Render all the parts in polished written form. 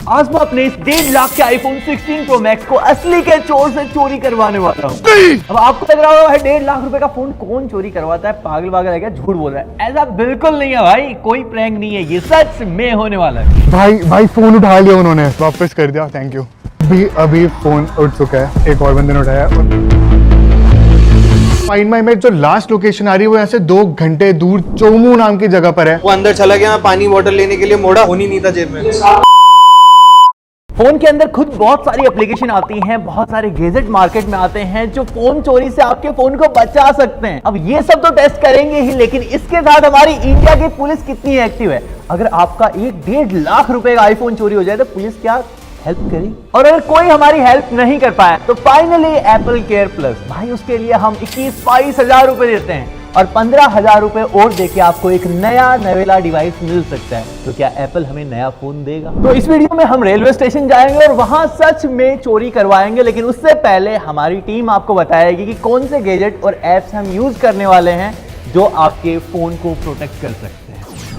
आज मैं अपने इस 1.5 लाख के आईफोन 16 प्रो मैक्स को असली के चोर से चोरी करवाने वाला हूँ। अब आपको लग रहा होगा भाई 1.5 लाख रुपए का फोन कौन चोरी करवाता है, पागल है क्या, झूठ बोल रहा है। ऐसा बिल्कुल नहीं है भाई, कोई प्रैंक नहीं है, ये सच में होने वाला है। भाई फोन उठा लिया उन्होंने, वापस कर दिया, थैंक यू। अभी फोन उठ चुका है, एक और बंदे ने उठाया। फाइंड माई में जो लास्ट लोकेशन आ रही है वो यहाँ से 2 घंटे दूर चोमू नाम की जगह पर है। वो अंदर चला गया, पानी वाटर लेने के लिए मोड़ा, फोन ही नहीं था जेब में। फोन के अंदर खुद बहुत सारी एप्लीकेशन आती हैं, बहुत सारे गैजेट मार्केट में आते हैं जो फोन चोरी से आपके फोन को बचा सकते हैं। अब ये सब तो टेस्ट करेंगे ही, लेकिन इसके साथ हमारी इंडिया की पुलिस कितनी एक्टिव है। अगर आपका 1.5 लाख रुपए का आईफोन चोरी हो जाए तो पुलिस क्या हेल्प करी, और अगर कोई हमारी हेल्प नहीं कर पाया तो फाइनली एप्पल केयर प्लस भाई, उसके लिए हम 21-22 हजार रुपए देते हैं और 15,000 रुपए और देके आपको एक नया नवेला डिवाइस मिल सकता है। तो क्या एप्पल हमें नया फोन देगा? तो इस वीडियो में हम रेलवे स्टेशन जाएंगे और वहां सच में चोरी करवाएंगे, लेकिन उससे पहले हमारी टीम आपको बताएगी कि कौन से गैजेट और एप्स हम यूज करने वाले हैं जो आपके फोन को प्रोटेक्ट कर सकते हैं।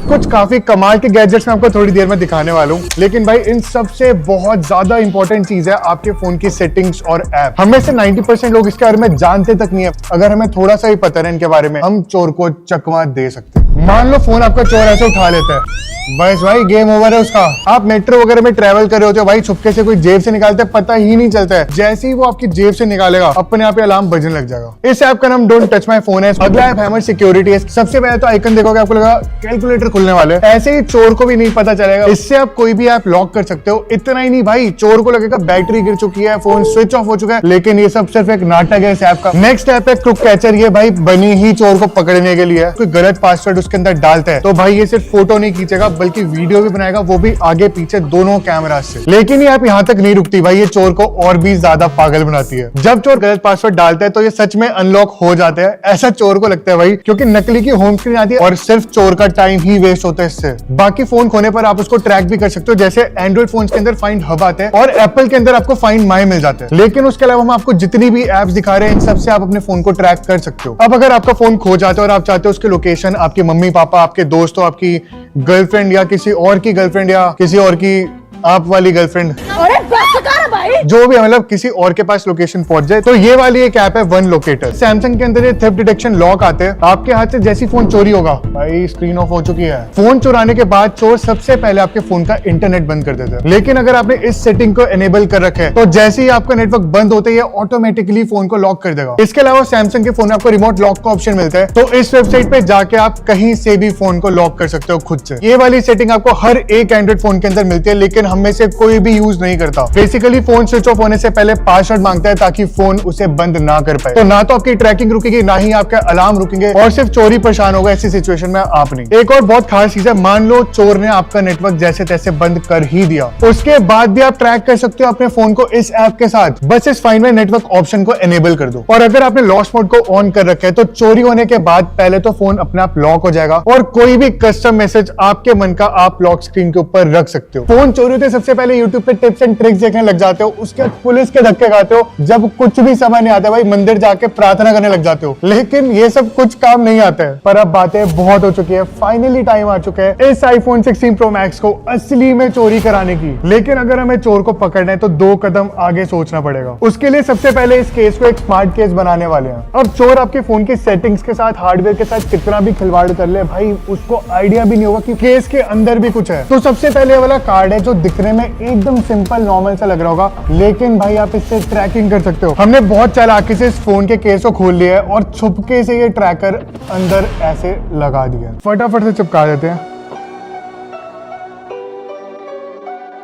कुछ काफी कमाल के गैजेट्स मैं आपको थोड़ी देर में दिखाने वाला हूँ, लेकिन भाई इन सबसे बहुत ज्यादा इंपॉर्टेंट चीज है आपके फोन की सेटिंग्स और ऐप। हमें से 90% लोग इसके बारे में जानते तक नहीं है। अगर हमें थोड़ा सा ही पता है इनके बारे में, हम चोर को चकमा दे सकते हैं। मान लो फोन आपका चोर ऐसे उठा लेता है, बस भाई गेम ओवर है उसका। आप मेट्रो वगैरह में ट्रेवल कर रहे होते हो भाई, छुपके से कोई जेब से निकालते हैं, पता ही नहीं चलता है। जैसे ही वो आपकी जेब से निकालेगा अपने आप ही अलार्म बजने लग जाएगा। इस ऐप का नाम डोंट टच माय फोन है। अगला ऐप हैमर सिक्योरिटी है। सबसे पहले तो आइकन देखोगे आपको लगा कैलकुलेटर खुलने वाले, ऐसे ही चोर को भी नहीं पता चलेगा। इससे आप कोई भी ऐप लॉक कर सकते हो। इतना ही नहीं भाई, चोर को लगेगा बैटरी गिर चुकी है, फोन स्विच ऑफ हो चुका है, लेकिन ये सब सिर्फ एक नाटक है इस ऐप का। नेक्स्ट ऐप है क्रुक कैचर। ये भाई बनी ही चोर को पकड़ने के लिए। कोई गलत पासवर्ड उसके अंदर डालता है तो भाई ये सिर्फ फोटो नहीं खींचेगा बल्कि वीडियो भी बनाएगा, वो भी आगे पीछे दोनों कैमरा से। लेकिन ये ऐप यहाँ तक नहीं रुकती भाई, ये चोर को और भी ज्यादा पागल बनाती है। जब चोर गलत पासवर्ड डालता है तो ये सच में अनलॉक हो जाते हैं, ऐसा चोर को लगता है भाई, क्योंकि नकली की होम स्क्रीन आती है और सिर्फ चोर का टाइम ही वेस्ट होता है इससे। बाकी फोन खोने पर आप उसको ट्रैक भी कर सकते हो, जैसे एंड्रॉइड फोन के अंदर फाइंड हब आते हैं और एप्पल के अंदर आपको फाइंड माई मिल जाते हैं। लेकिन उसके अलावा हम आपको जितनी भी एप्स दिखा रहे हैं इन सबसे आप अपने फोन को ट्रैक कर सकते हो। अब अगर आपका फोन खो जाता है और आप चाहते हो उसकी लोकेशन आपके मम्मी पापा, आपके दोस्तों, आपकी गर्लफ्रेंड या किसी और की गर्लफ्रेंड या किसी और की आप वाली गर्लफ्रेंड, अरे बस कर भाई, जो भी मतलब किसी और के पास लोकेशन पहुंच जाए, तो ये वाली एक ऐप है वन लोकेटर। सैमसंग के अंदर ये थेफ्ट डिटेक्शन लॉक आते हैं। आपके हाथ से जैसी फोन चोरी होगा, भाई स्क्रीन ऑफ हो चुकी है। फोन चुराने के बाद चोर सबसे पहले आपके फोन का इंटरनेट बंद कर देते हैं। लेकिन अगर आपने इस सेटिंग को एनेबल कर रखा है तो जैसे ही आपका नेटवर्क बंद होते ही ऑटोमेटिकली फोन को लॉक कर देगा। इसके अलावा सैमसंग के फोन में आपको रिमोट लॉक का ऑप्शन मिलता है, तो इस वेबसाइट पे जाके आप कहीं से भी फोन को लॉक कर सकते हो खुद से। ये वाली सेटिंग आपको हर एक एंड्रॉइड फोन के अंदर मिलती है, लेकिन हम में से कोई भी यूज नहीं करता। बेसिकली फोन स्विच ऑफ होने से पहले पासवर्ड मांगता है ताकि फोन उसे बंद ना कर पाए। तो ना तो आपकी ट्रैकिंग रुकेगी, ना ही आपका अलार्म रुकेंगे, और सिर्फ चोरी परेशान होगा ऐसी सिचुएशन में आप नहीं। एक और बहुत खास चीज है, मान लो चोर ने आपका नेटवर्क जैसे तैसे बंद कर ही दिया, उसके बाद भी आप ट्रैक कर सकते हो अपने फोन को इस ऐप के साथ। बस इस फाइंड माय नेटवर्क ऑप्शन को एनेबल कर दो, और अगर आपने लॉस्ट मोड को ऑन कर रखा है तो चोरी होने के बाद पहले तो फोन अपने आप लॉक हो जाएगा और कोई भी कस्टम मैसेज आपके मन का आप लॉक स्क्रीन के ऊपर रख सकते हो। फोन चोरी होते सबसे पहले यूट्यूब पे टिप्स एंड ट्रिक्स देखने लग जाते हो, उसके बाद पुलिस के धक्के खाते हो, जब कुछ भी समझ नहीं आता भाई मंदिर जाके प्रार्थना करने लग जाते हो। लेकिन ये सब कुछ काम नहीं आता है। पर अब बातें बहुत हो चुकी है, फाइनली टाइम आ चुका है इस आईफोन 16 प्रो मैक्स को असली में चोरी कराने की। लेकिन अगर हमें चोर को पकड़ना है तो 2 कदम आगे सोचना पड़ेगा। उसके लिए सबसे पहले इस केस को एक स्मार्ट केस बनाने वाले हैं। अब चोर आपके फोन की सेटिंग्स के साथ, हार्डवेयर के साथ कितना भी खिलवाड़ कर ले भाई, उसको आइडिया भी नहीं होगा कि केस के अंदर भी कुछ है। तो सबसे पहले वाला कार्ड है जो दिखने में एकदम सिंपल नॉर्मल सा लग रहा होगा, लेकिन भाई आप इससे ट्रैकिंग कर सकते हो। हमने बहुत चालाकी से इस फोन के केस को खोल लिया है और छुपके से ये ट्रैकर अंदर ऐसे लगा दिया। फटाफट से चिपका देते हैं।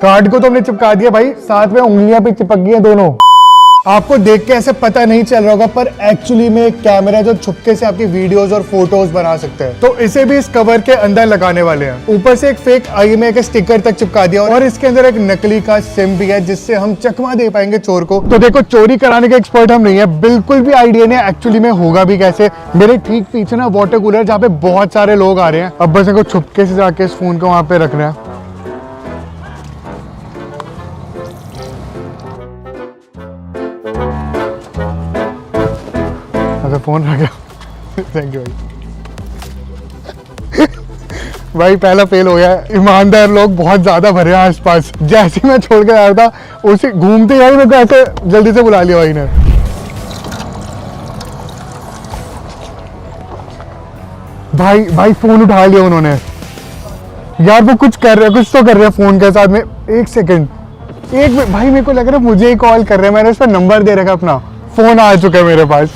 कार्ड को तो हमने चिपका दिया भाई, साथ में उंगलियां भी चिपक गई हैं दोनों। आपको देख के ऐसे पता नहीं चल रहा होगा, पर एक्चुअली में एक कैमरा है जो छुपके से आपकी वीडियोस और फोटोज बना सकते हैं। तो इसे भी इस कवर के अंदर लगाने वाले हैं। ऊपर से एक फेक आई में एक स्टिकर तक चिपका दिया और इसके अंदर एक नकली का सिम भी है जिससे हम चकमा दे पाएंगे चोर को। तो देखो, चोरी कराने के एक्सपर्ट हम नहीं है, बिल्कुल भी आइडिया नहीं एक्चुअली में होगा भी कैसे। मेरे ठीक पीछे ना वाटर कूलर जहाँ पे बहुत सारे लोग आ रहे हैं। अब बस इनको छुपके से जाके इस फोन को वहां पे रखना है। फोन आ गया। थैंक यू भाई। भाई पहला फेल हो गया। ईमानदार लोग बहुत ज्यादा भरे हैं आसपास। जैसे ही मैं छोड़ के आया था उसे घूमते ही मेरे को ऐसे जल्दी से बुला लिया भाई ने। भाई फोन उठा लिया उन्होंने यार। वो कुछ कर रहे हैं, कुछ तो कर रहे हैं फोन के साथ में। एक सेकंड भाई मेरे को लग रहा है मुझे ही कॉल कर रहे हैं। मैंने उस पर नंबर दे रखा अपना, फोन आ चुका है मेरे पास।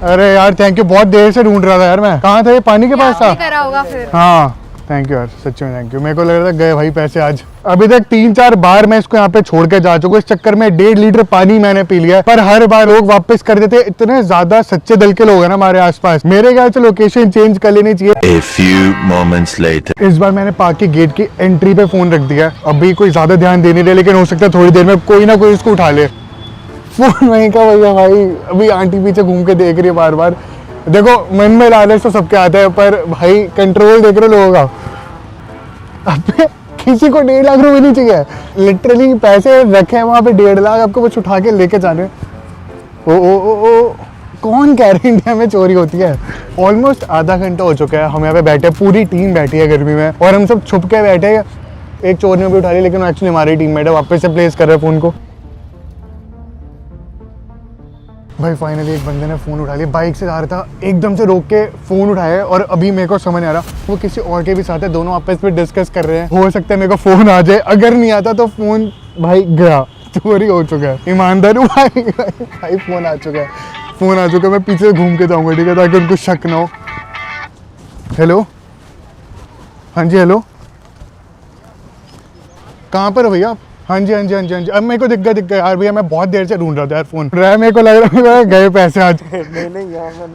अरे यार थैंक यू, बहुत देर से ढूंढ रहा था यार मैं। कहाँ था ये? पानी के पास था। करा होगा फिर। हाँ थैंक यू यार, सच में थैंक यू। मेरे को लग रहा था गए भाई पैसे आज। अभी तक 3-4 बार मैं इसको यहाँ पे छोड़ के जा चुका हूँ। इस चक्कर में 1.5 लीटर पानी मैंने पी लिया, पर हर बार लोग वापस कर देते। इतने ज्यादा सच्चे दिल के लोग हैं ना हमारे आसपास। मेरे ख्याल से लोकेशन चेंज कर लेनी चाहिए। A few moments later. इस बार मैंने पार्क के गेट की एंट्री पे फोन रख दिया है। अभी कोई ज्यादा ध्यान दे नहीं रहे, लेकिन हो सकता है थोड़ी देर में कोई ना कोई इसको उठा ले। फोन वहीं का भैया भाई। अभी आंटी पीछे घूम के देख रही है बार बार। देखो मन में लालच तो सबके आता है, पर भाई कंट्रोल देख रहे लोगों का। अबे किसी को 1.5 लाख रुपए नहीं चाहिए, लिटरली पैसे रखे हैं वहां पे 1.5 लाख आपको बस उठा के लेके जाने। ओ कौन कह रहे हैं इंडिया में चोरी होती है। ऑलमोस्ट आधा घंटा हो चुका है हम यहाँ पे बैठे, पूरी टीम बैठी है गर्मी में और हम सब छुप के बैठे। एक चोर ने भी उठा लिया, लेकिन एक्चुअली हमारी टीममेट है, वापस से प्लेस कर रहे हैं फोन को। भाई फाइनली एक बंदे ने फ़ोन उठा लिया। बाइक से जा रहा था, एकदम से रोक के फ़ोन उठाया और अभी मेरे को समझ आ रहा वो किसी और के भी साथ है। दोनों आपस में डिस्कस कर रहे हैं। हो सकता है मेरे को फ़ोन आ जाए, अगर नहीं आता तो फ़ोन भाई गया, चोरी हो चुका है। ईमानदार हूँ भाई फ़ोन आ चुका है, फ़ोन आ चुका है। मैं पीछे घूम के जाऊँगा, ठीक है, ताकि उनको शक ना हो। हेलो, हाँ जी हेलो, कहाँ पर हो भैया आप? हाँ जी हाँ जी हाँ जी हाँ जी। अब मेरे को दिख गया यार भैया, मैं बहुत देर से ढूंढ रहा था यार फोन। मेरे को लग रहा है गए पैसे आज। नहीं यहाँ से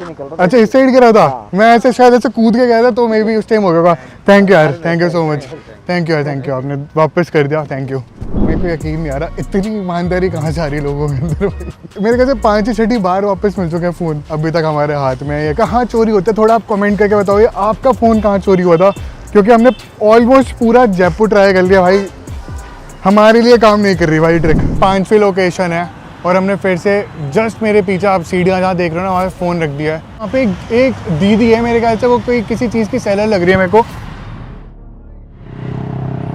निकल रहा था। अच्छा इस साइड गिरा था। मैं ऐसे शायद ऐसे कूद के गया था, तो मे भी उस टाइम हो गया। थैंक यू यार, thank you so much. Thank you यार, थैंक यू, आपने वापस कर दिया, थैंक यू। मेरे को यकीन नहीं आ रहा इतनी ईमानदारी कहाँ से आ रही लोगों के अंदर। मेरे ख्याल से 5-6 बार वापस मिल चुके हैं फ़ोन अभी तक हमारे हाथ में। ये कहाँ चोरी होते हैं, थोड़ा आप कमेंट करके बताओ ये आपका फ़ोन कहाँ चोरी हुआ था, क्योंकि हमने ऑलमोस्ट पूरा जयपुर ट्राई कर लिया भाई, हमारे लिए काम नहीं कर रही भाई ट्रिक। 5वीं लोकेशन है और हमने फिर से जस्ट मेरे पीछे आप सीढ़ियाँ जहाँ देख रहे हो ना, वहाँ फ़ोन रख दिया है। वहाँ पे एक दीदी है, मेरे ख्याल से वो कोई किसी चीज़ की सेलर लग रही है मेरे को।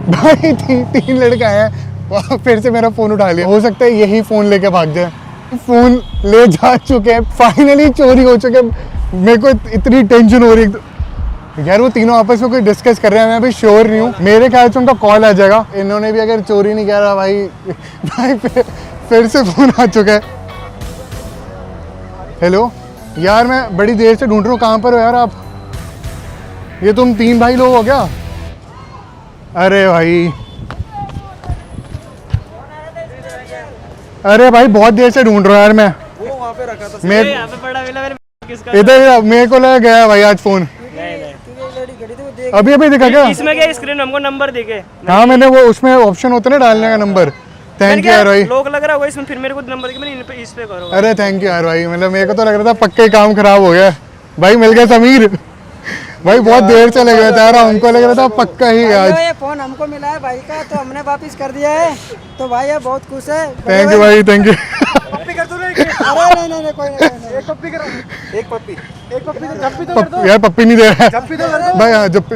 भाई 3 लड़के आए हैं, फिर से मेरा फ़ोन उठा लिया। हो सकता है यही फ़ोन लेके भाग जाए। फ़ोन ले जा चुके हैं, फाइनली चोरी हो चुके हैं। मेरे को इतनी टेंशन हो रही है यार। वो तीनों आपस में कोई डिस्कस कर रहे हैं, मैं अभी श्योर नहीं हूँ। मेरे ख्याल से उनका कॉल आ जाएगा। इन्होंने भी अगर चोरी नहीं करा भाई फिर से फ़ोन आ चुका है। हेलो यार, मैं बड़ी देर से ढूंढ रहा हूँ, कहाँ पर हो यार आप? ये तुम 3 भाई लोग हो क्या? अरे भाई, अरे भाई बहुत देर से ढूंढ रहा हूँ यार मैं। वो वहाँ पे रखा था। मैं यहाँ पे पड़ा मिला मेरे किसका? इधर मेरे को लगा गया भाई आज फ़ोन। अभी दिखा क्या? इसमें क्या स्क्रीन हमको नंबर दिखे? हाँ मैंने वो उसमें ऑप्शन होता है ना डालने का नंबर। थैंक यू यार भाई। लोग लग रहा होगा इसमें, फिर मेरे को नंबर दिखे, मैंने इस पे करो। अरे थैंक यू यार भाई, मतलब मेरे को तो लग रहा था पक्का ही काम खराब हो गया भाई। मिल गया समीर भाई, बहुत देर से लग रहा था यार, हमको लग रहा था पक्का ही आज। ये फोन हमको मिला है भाई का, तो हमने वापस कर दिया है, तो भाई ये बहुत खुश है। थैंक यू भाई, थैंक यू। पप्पी कर दो ना। अरे नहीं कोई नहीं। एक पप्पी करो, एक पप्पी तो जप्पी तो कर दो। यार पप्पी नहीं दे रहा है जप्पी तो कर दो भाई। हाँ जप्पी।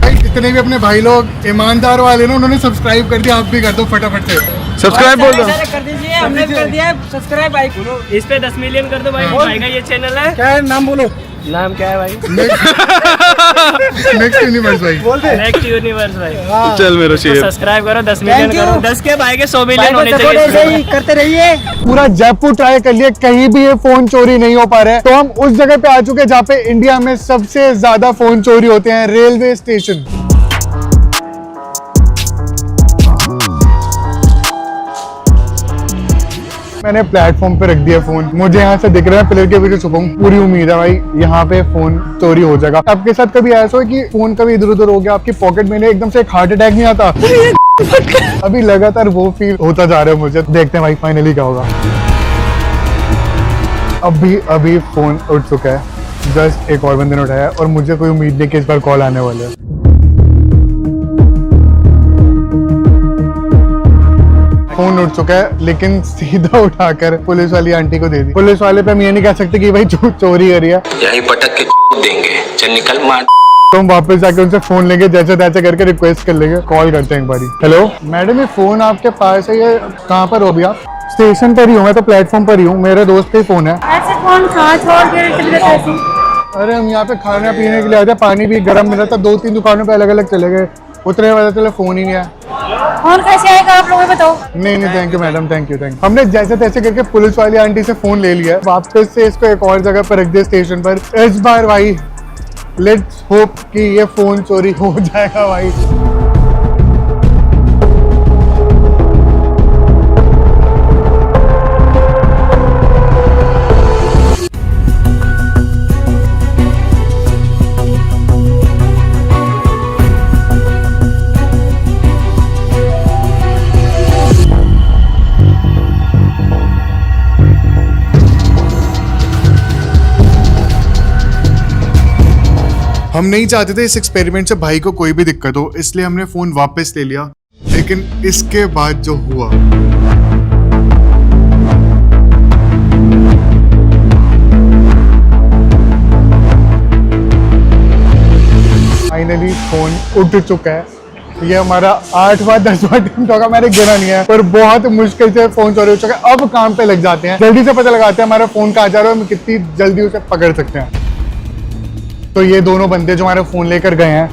अरे जितने भी अपने भाई लोग ईमानदार वाले ना, उन्होंने सब्सक्राइब कर दिया। आप भी कर दो फटाफट से सब्सक्राइब। बोल दो कर दीजिए, हमने भी कर दिया है सब्सक्राइब भाई। इस पे 10 मिलियन कर दो भाई। भाई का ये चैनल है। क्या है नाम बोलो? नाम क्या है भाई? नेक्स्ट यूनिवर्स भाई। बोल दे। नेक्स्ट यूनिवर्स भाई। चल मेरा शेर। सब्सक्राइब करो, 10 मिलियन Thank you। करो। 10 के भाई के 100 भाई मिलियन को होने सपोर्ट ऐसे चाहिए। ही करते रहिए। पूरा जयपुर ट्राई कर लिया, कहीं भी ये फोन चोरी नहीं हो पा रहा है। तो हम उस जगह पे आ चुके हैं जहाँ पे इंडिया में सबसे ज्यादा फोन चोरी होते हैं, रेलवे स्टेशन। मैंने प्लेटफॉर्म पे रख दिया फोन। मुझे यहाँ से दिख रहा है पिलर के पीछे छुपा हूँ। पूरी उम्मीद है भाई यहाँ पे फोन चोरी हो जाएगा। आपके साथ कभी ऐसा हो कि फोन कभी इधर उधर हो गया, आपकी पॉकेट में एकदम से एक हार्ट अटैक नहीं आता? अभी लगातार वो फील होता जा रहा है मुझे। देखते हैं भाई फाइनली क्या होगा। अभी फोन उठ चुका है, जस्ट एक और बंदे ने उठाया और मुझे कोई उम्मीद नहीं कि इस बार कॉल आने वाले है। फोन उठ चुका है, लेकिन सीधा उठाकर पुलिस वाली आंटी को दे दी। पुलिस वाले पे हम ये नहीं कह सकते कि भाई चोरी करी है, यही पटक के देंगे। चल निकल मार। तो हम वापस जाके उनसे फोन लेंगे, जैसे तैसे करके रिक्वेस्ट कर लेंगे। कॉल करते हैं एक बारी। हेलो मैडम, ये फोन आपके पास है, ये कहाँ पर हो अभी आप? स्टेशन पर ही हूँ मैं, तो प्लेटफॉर्म पर ही हूँ, मेरे दोस्त का ही फोन है। ऐसे फोन कहाँ छोड़ के चले गए ऐसे? अरे हम यहाँ पे खाना पीने के लिए आए थे, पानी भी गर्म मिला था, 2-3 दुकानों पे अलग अलग चले गए, उतने पता चला फोन ही नहीं आया। फोन कैसे आएगा आप लोगों को बताओ। नहीं thank you madam, thank you. हमने जैसे तैसे करके पुलिस वाली आंटी से फोन ले लिया, वापस से इसको एक और जगह पर रख दिया स्टेशन पर। इस बार भाई लेट्स होप कि ये फोन चोरी हो जाएगा भाई। हम नहीं चाहते थे इस एक्सपेरिमेंट से भाई को कोई भी दिक्कत हो, इसलिए हमने फोन वापस ले लिया। लेकिन इसके बाद जो हुआ, फाइनली फोन उठ चुका है। ये हमारा 8वां 10वां अटेम्प्ट होगा, मैंने गिना नहीं है, पर बहुत मुश्किल से फोन चोरी हो चुका है। अब काम पे लग जाते हैं, जल्दी से पता लगाते हैं हमारा फोन कहाँ जा रहा है, हम कितनी जल्दी उसे पकड़ सकते हैं। तो ये दोनों बंदे जो हमारा फोन लेकर गए हैं,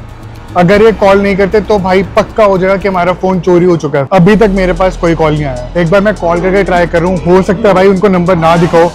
अगर ये कॉल नहीं करते तो भाई पक्का हो जाएगा कि हमारा फोन चोरी हो चुका है। अभी तक मेरे पास कोई कॉल नहीं आया। एक बार मैं कॉल करके ट्राई कर रहा हूँ, हो सकता है भाई उनको नंबर ना दिखाओ।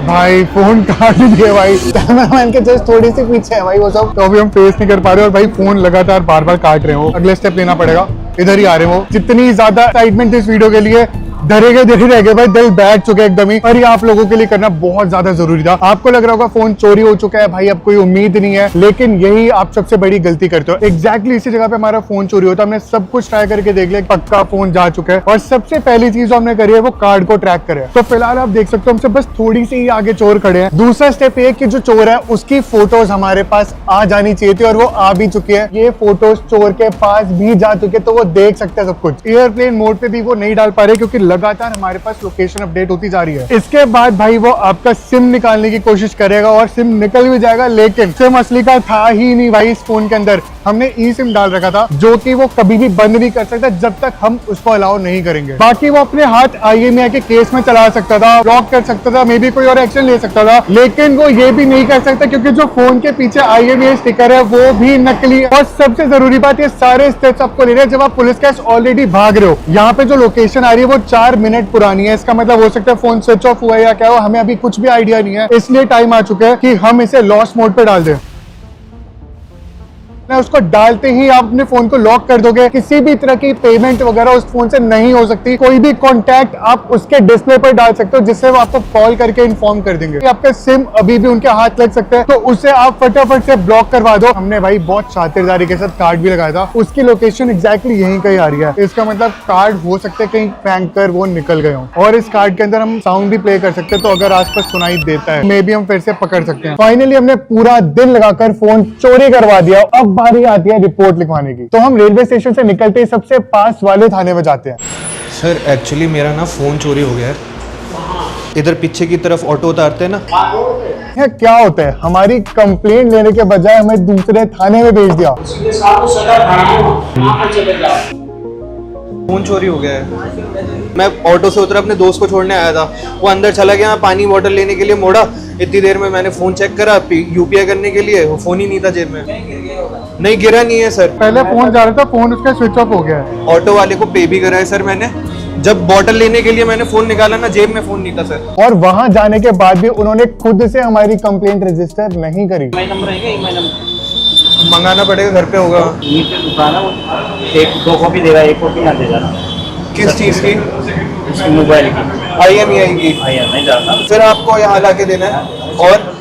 भाई फोन काट दिए भाई, कैमरामैन के जस्ट थोड़ी सी पीछे है भाई वो सब, तो अभी हम फेस नहीं कर पा रहे और भाई फोन लगातार बार बार काट रहे हो। अगले स्टेप लेना पड़ेगा, इधर ही आ रहे हो। जितनी ज्यादा एक्साइटमेंट इस वीडियो के लिए, डरे गए रह गए भाई, दिल बैठ चुके एकदम ही। और ये आप लोगों के लिए करना बहुत ज्यादा जरूरी था। आपको लग रहा होगा फोन चोरी हो चुका है भाई, अब कोई उम्मीद नहीं है, लेकिन यही आप सबसे बड़ी गलती करते हो। एग्जैक्टली इसी जगह पे हमारा फोन चोरी होता। हमने सब कुछ ट्राई करके देख लिया, पक्का फोन जा चुका है। और सबसे पहली चीज जो हमने करी है वो कार्ड को ट्रैक करे। तो फिलहाल आप देख सकते हो हमसे बस थोड़ी सी ही आगे चोर खड़े हैं। दूसरा स्टेप ये कि जो चोर है उसकी फोटोज हमारे पास आ जानी चाहिए थी, और वो आ भी चुकी है। ये फोटोज चोर के पास भी जा चुके, तो वो देख सकते हैं सब कुछ। एयरप्लेन मोड पे भी वो नहीं डाल पा रहे क्योंकि लगातार हमारे पास लोकेशन अपडेट होती जा रही है। इसके बाद भाई वो आपका सिम निकालने की कोशिश करेगा और सिम निकल भी जाएगा, लेकिन सिम असली का था ही नहीं भाई। इस फोन के अंदर हमने ई सिम डाल रखा था, जो कि वो कभी भी बंद नहीं कर सकता जब तक हम उसको अलाउ नहीं करेंगे। बाकी वो अपने हाथ IMEI के केस में चला सकता था, लॉक कर सकता था, मे बी कोई और एक्शन ले सकता था, लेकिन वो ये भी नहीं कर सकता क्योंकि जो फोन के पीछे IMEI स्टिकर है वो भी नकली है। और सबसे जरूरी बात, ये सारे स्टेप्स आपको ले रहे हैं जब आप पुलिस केस ऑलरेडी भाग रहे हो। यहाँ पे जो लोकेशन आ रही है वो 4 मिनट पुरानी है। इसका मतलब हो सकता है फोन स्विच ऑफ हुआ है या क्या हुआ, हमें अभी कुछ भी आइडिया नहीं है। इसलिए टाइम आ चुका है कि हम इसे लॉस्ट मोड पे डाल दें। उसको डालते ही आप अपने फोन को लॉक कर दोगे, किसी भी तरह की पेमेंट वगैरह उस फोन से नहीं हो सकती। कोई भी कॉन्टैक्ट आप उसके डिस्प्ले पर डाल सकते हो, जिससे वो आपको कॉल करके इन्फॉर्म कर देंगे। आपका सिम अभी भी उनके हाथ लग सकता है, तो उसे आप फटाफट से ब्लॉक करवा दो। हमने भाई बहुत शातिरदारी के साथ कार्ड भी लगाया था, उसकी लोकेशन एग्जैक्टली यहीं कहीं आ रही है। इसका मतलब कार्ड हो सकता है कहीं फेंक कर वो निकल गए हो। और इस कार्ड के अंदर हम साउंड भी प्ले कर सकते हैं, तो अगर आसपास सुनाई देता है मे बी हम फिर से पकड़ सकते हैं। फाइनली हमने पूरा दिन लगाकर फोन चोरी करवा दिया। अब बारी आती है रिपोर्ट लिखवाने की। तो हम रेलवे स्टेशन से निकलते ही सबसे पास वाले थाने में जाते हैं। सर एक्चुअली मेरा ना फ़ोन चोरी हो गया है। इधर पीछे की तरफ ऑटो उतारते हैं ना। ये क्या होता है, हमारी कंप्लेंट लेने के बजाय हमें दूसरे थाने में भेज दिया। फ़ोन चोरी हो गया है। मैं ऑटो से उतरा, अपने दोस्त को छोड़ने आया था, वो अंदर चला गया। मैं पानी बॉटल लेने के लिए मोड़ा, इतनी देर में मैंने फ़ोन चेक करा UPI करने के लिए, वो फ़ोन ही नहीं था जेब में। नहीं गिरा नहीं है सर, पहले फोन जा रहा था, फोन उसका स्विच ऑफ हो गया है। ऑटो वाले को पे भी करा है सर मैंने। जब बॉटल लेने के लिए मैंने फ़ोन निकाला ना, जेब में फ़ोन नहीं था सर। और वहां जाने के बाद भी उन्होंने खुद से हमारी कंप्लेंट रजिस्टर नहीं करी। मंगाना पड़ेगा, घर पे होगा। एक 2 कॉपी देगा, 1 कॉपी यहाँ दे जाना। किस चीज़ की? मोबाइल की IMEI की। नहीं जाना। फिर आपको यहाँ ला के देना है। और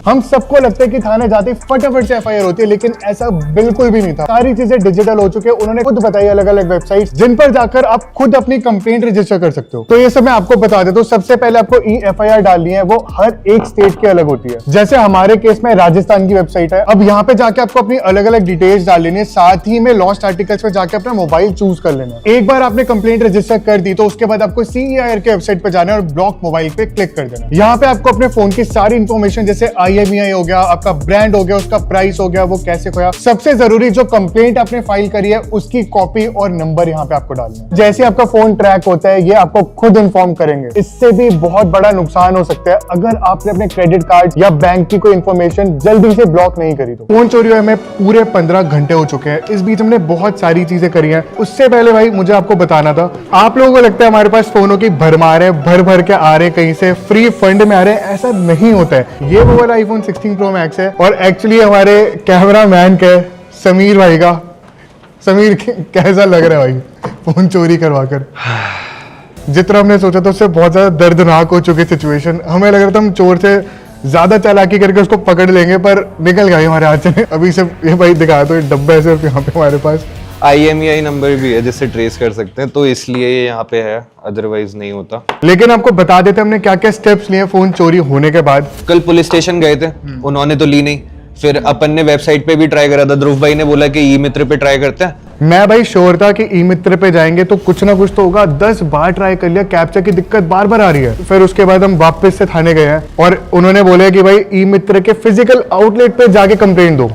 हम सबको लगता है कि थाने जाते ही फटाफट से एफआईआर होती है, लेकिन ऐसा बिल्कुल भी नहीं था। सारी चीजें डिजिटल हो चुकी है। उन्होंने खुद बताई अलग अलग वेबसाइट जिन पर जाकर आप खुद अपनी कंप्लेंट रजिस्टर कर सकते हो। तो ये सब मैं आपको बता देता हूँ। सबसे पहले आपको एफआईआर डालनी है, वो हर एक स्टेट की अलग होती है। जैसे हमारे केस में राजस्थान की वेबसाइट है। अब यहाँ पे जाके आपको अपनी अलग अलग डिटेल्स डाल लेनी है, साथ ही में लॉस्ट आर्टिकल्स में जाके अपना मोबाइल चूज कर लेना है। एक बार आपने कंप्लेंट रजिस्टर कर दी तो उसके बाद आपको CEIR के वेबसाइट पे जाना है और ब्लॉक मोबाइल पे क्लिक कर देना। यहाँ पे आपको अपने फोन की सारी इंफॉर्मेशन जैसे IMEI हो गया, आपका ब्रांड हो गया, उसका प्राइस हो गया, वो कैसे खोया, सबसे जरूरी जो कंप्लेंट आपने फाइल करी है उसकी कॉपी और नंबर यहाँ पे आपको डालना है। जैसे आपका फोन ट्रैक होता है ये आपको खुद इन्फॉर्म करेंगे। इससे भी बहुत बड़ा नुकसान हो सकता है अगर आपने अपने क्रेडिट कार्ड या बैंक की कोई इंफॉर्मेशन जल्दी से ब्लॉक नहीं करी तो। फोन चोरी हुए हमें पूरे 15 घंटे हो चुके हैं। इस बीच हमने बहुत सारी चीजें करी हैं। उससे पहले भाई मुझे आपको बताना था, आप लोगों को लगता है हमारे पास फोनों की भरमार है, भर भर के आ रहे कहीं से फ्री फंड में आ रहे हैं, ऐसा नहीं होता है। ये वो वाला iPhone 16 Pro Max है और एक्चुअली हमारे कैमरा मैन के समीर भाई का। समीर कैसा लग रहा है भाई फोन चोरी करवा कर? जितना हमने सोचा था उससे बहुत ज्यादा दर्दनाक हो चुकी सिचुएशन। हमें लग रहा था हम चोर से ज्यादा चालाकी करके उसको पकड़ लेंगे, पर निकल गई हमारे हाथ से। अभी सिर्फ ये भाई दिखाया तो ये डब्बा है सिर्फ यहाँ पे हमारे पास। IMEI नंबर भी है जिससे ट्रेस कर सकते हैं, तो इसलिए ये यहाँ पे है, अदरवाइज नहीं होता। लेकिन आपको बता देते हमने क्या क्या स्टेप्स लिए फोन चोरी होने के बाद। कल पुलिस स्टेशन गए थे, उन्होंने तो ली नहीं। फिर अपन ने वेबसाइट पे भी ट्राई करा था, ध्रुव भाई ने बोला कि ई मित्र पे ट्राई करते हैं। मैं भाई श्योर था कि ई मित्र पे जाएंगे तो कुछ ना कुछ तो होगा। 10 बार ट्राई कर लिया, कैप्चा की दिक्कत बार बार आ रही है। फिर उसके बाद हम वापस से थाने गए हैं और उन्होंने बोला कि भाई ई मित्र के फिजिकल आउटलेट पे जाके कंप्लेंट दो।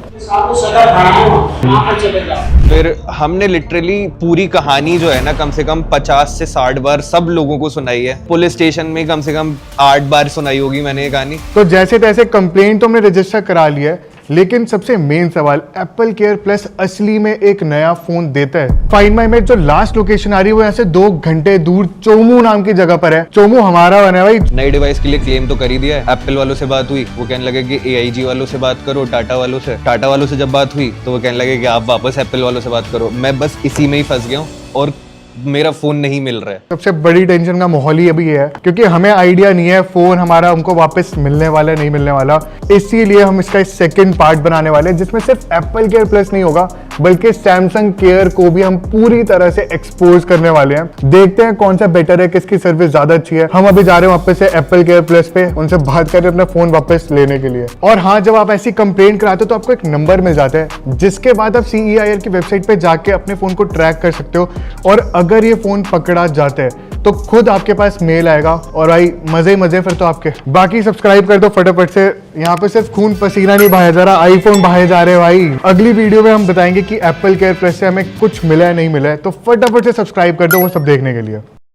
फिर हमने लिटरली पूरी कहानी जो है ना कम से कम 50 से 60 बार सब लोगों को सुनाई है। पुलिस स्टेशन में कम से कम 8 बार सुनाई होगी मैंने ये कहानी। तो जैसे तैसे कंप्लेंट तो हमने रजिस्टर करा लिया है, लेकिन सबसे मेन सवाल, एप्पल केयर प्लस असली में एक नया फोन देता है। फाइंड माई में जो लास्ट लोकेशन आ रही है वो यहाँ से 2 घंटे दूर चोमू नाम की जगह पर है। चोमू हमारा बना है भाई। नई डिवाइस के लिए क्लेम तो कर ही दिया है। एप्पल वालों से बात हुई, वो कहने लगे कि AIG वालों से बात करो, टाटा वालों से। टाटा वालों से जब बात हुई तो वो कहने लगे कि आप वापस एप्पल वालों से बात करो। मैं बस इसी में ही फंस गया हूँ और मेरा फोन नहीं मिल रहा है। सबसे बड़ी टेंशन का माहौल ही अभी ये है क्योंकि हमें आइडिया नहीं है फोन हमारा हमको वापस मिलने वाला है नहीं मिलने वाला। इसीलिए हम इसका सेकंड पार्ट बनाने वाले हैं जिसमें सिर्फ एप्पल केयर प्लस नहीं होगा बल्कि सैमसंग केयर को भी हम पूरी तरह से एक्सपोज करने वाले हैं। देखते हैं कौन सा बेटर है, किसकी सर्विस ज्यादा अच्छी है। हम अभी जा रहे हैं वापस से एप्पल केयर प्लस पे, उनसे बात करें अपना फोन वापस लेने के लिए। और हाँ, जब आप ऐसी कंप्लेंट कराते हो तो आपको एक नंबर मिल जाता है जिसके बाद आप CEIR की वेबसाइट पे जाके अपने फोन को ट्रैक कर सकते हो। और अगर ये फोन पकड़ा जाता है तो खुद आपके पास मेल आएगा और भाई मजे मजे फिर तो आपके। बाकी सब्सक्राइब कर दो फटाफट से। यहाँ पे सिर्फ खून पसीना नहीं बहाया जा रहा, आईफोन बहाए जा रहे हैं भाई। अगली वीडियो में हम बताएंगे कि एप्पल केयर प्लस से हमें कुछ मिला है नहीं मिला है, तो फटाफट से सब्सक्राइब कर दो वो सब देखने के लिए।